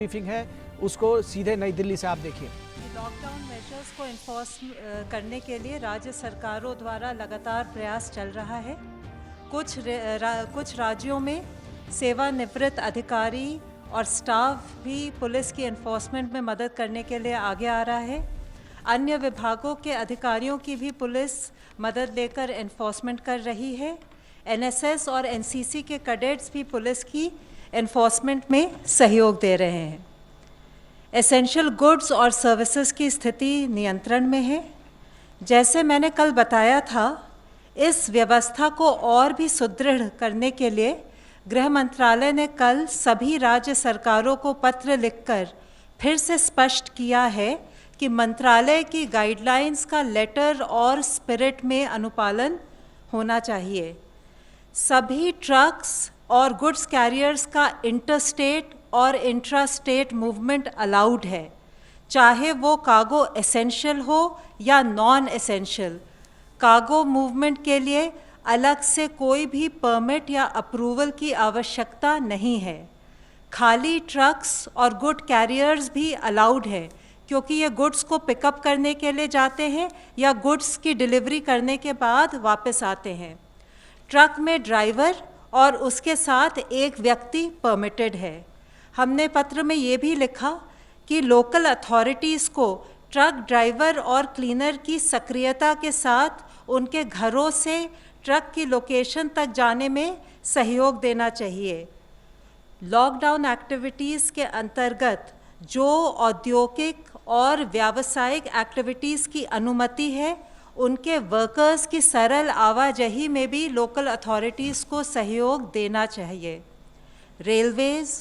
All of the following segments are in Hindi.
ब्रीफिंग है उसको सीधे नई दिल्ली से आप देखिए। लॉकडाउन मेजर्स को इन्फोर्स करने के लिए राज्य सरकारों द्वारा लगातार प्रयास चल रहा है। कुछ राज्यों में सेवानिवृत्त अधिकारी और स्टाफ भी पुलिस की इन्फोर्समेंट में मदद करने के लिए आगे आ रहा है। अन्य विभागों के अधिकारियों की भी पुलिस मदद लेकर इन्फोर्समेंट कर रही है। एनएसएस और एनसीसी के कैडेट्स भी पुलिस की इन्फोर्समेंट में सहयोग दे रहे हैं। एसेंशियल गुड्स और सर्विसेज की स्थिति नियंत्रण में है। जैसे मैंने कल बताया था, इस व्यवस्था को और भी सुदृढ़ करने के लिए गृह मंत्रालय ने कल सभी राज्य सरकारों को पत्र लिखकर फिर से स्पष्ट किया है कि मंत्रालय की गाइडलाइंस का लेटर और स्पिरिट में अनुपालन होना चाहिए। सभी ट्रक्स और गुड्स कैरियर्स का इंटरस्टेट और इंट्रा स्टेट मूवमेंट अलाउड है, चाहे वो कार्गो एसेंशियल हो या नॉन एसेंशियल। कार्गो मूवमेंट के लिए अलग से कोई भी परमिट या अप्रूवल की आवश्यकता नहीं है। खाली ट्रक्स और गुड कैरियर्स भी अलाउड है, क्योंकि ये गुड्स को पिकअप करने के लिए जाते हैं या गुड्स की डिलीवरी करने के बाद वापस आते हैं। ट्रक में ड्राइवर और उसके साथ एक व्यक्ति परमिटेड है। हमने पत्र में ये भी लिखा कि लोकल अथॉरिटीज़ को ट्रक ड्राइवर और क्लीनर की सक्रियता के साथ उनके घरों से ट्रक की लोकेशन तक जाने में सहयोग देना चाहिए। लॉकडाउन एक्टिविटीज़ के अंतर्गत जो औद्योगिक और व्यावसायिक एक्टिविटीज़ की अनुमति है, उनके वर्कर्स की सरल आवाजाही में भी लोकल अथॉरिटीज़ को सहयोग देना चाहिए। रेलवेज़,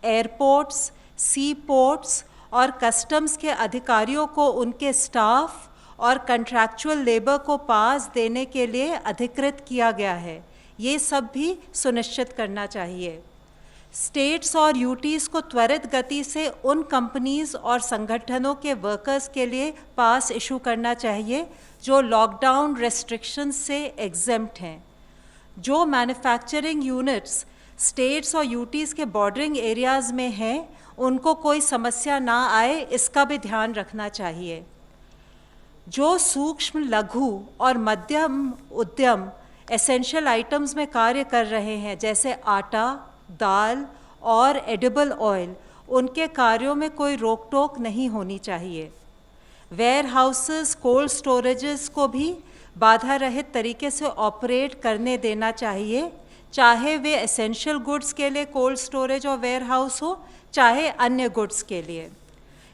एयरपोर्ट्स, सी पोर्ट्स और कस्टम्स के अधिकारियों को उनके स्टाफ और कंट्रैक्चुअल लेबर को पास देने के लिए अधिकृत किया गया है। ये सब भी सुनिश्चित करना चाहिए। स्टेट्स और यूटीज़ को त्वरित गति से उन कंपनीज़ और संगठनों के वर्कर्स के लिए पास इशू करना चाहिए जो लॉकडाउन रेस्ट्रिक्शंस से एग्जेम्प्ट हैं। जो मैन्युफैक्चरिंग यूनिट्स स्टेट्स और यूटीज़ के बॉर्डरिंग एरियाज़ में हैं, उनको कोई समस्या ना आए, इसका भी ध्यान रखना चाहिए। जो सूक्ष्म, लघु और मध्यम उद्यम एसेंशियल आइटम्स में कार्य कर रहे हैं, जैसे आटा, दाल और एडिबल ऑयल, उनके कार्यों में कोई रोक टोक नहीं होनी चाहिए। वेयर हाउसेस, कोल्ड स्टोरेजेस को भी बाधा रहित तरीके से ऑपरेट करने देना चाहिए, चाहे वे एसेंशियल गुड्स के लिए कोल्ड स्टोरेज और वेयर हाउस हो, चाहे अन्य गुड्स के लिए।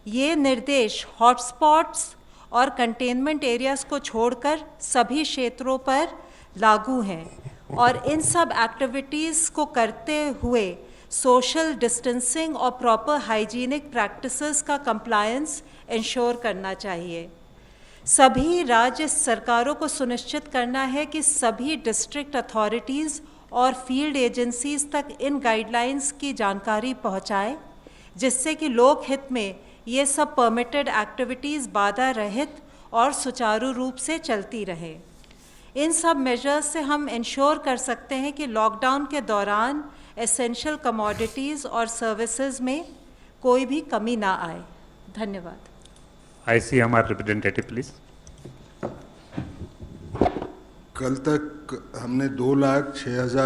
ये निर्देश हॉटस्पॉट्स और कंटेनमेंट एरियाज़ को छोड़कर सभी क्षेत्रों पर लागू हैं और इन सब एक्टिविटीज़ को करते हुए सोशल डिस्टेंसिंग और प्रॉपर हाइजीनिक प्रैक्टिसेस का कंप्लायंस इंश्योर करना चाहिए। सभी राज्य सरकारों को सुनिश्चित करना है कि सभी डिस्ट्रिक्ट अथॉरिटीज़ और फील्ड एजेंसीज़ तक इन गाइडलाइंस की जानकारी पहुंचाएं, जिससे कि लोक हित में ये सब परमिटेड एक्टिविटीज़ बाधा रहित और सुचारू रूप से चलती रहें। इन सब मेजर्स से हम इंश्योर कर सकते हैं कि लॉकडाउन के दौरान एसेंशियल कमोडिटीज़ और सर्विसेज में कोई भी कमी ना आए। धन्यवाद। ICMR representative please. कल तक हमने 2,06,000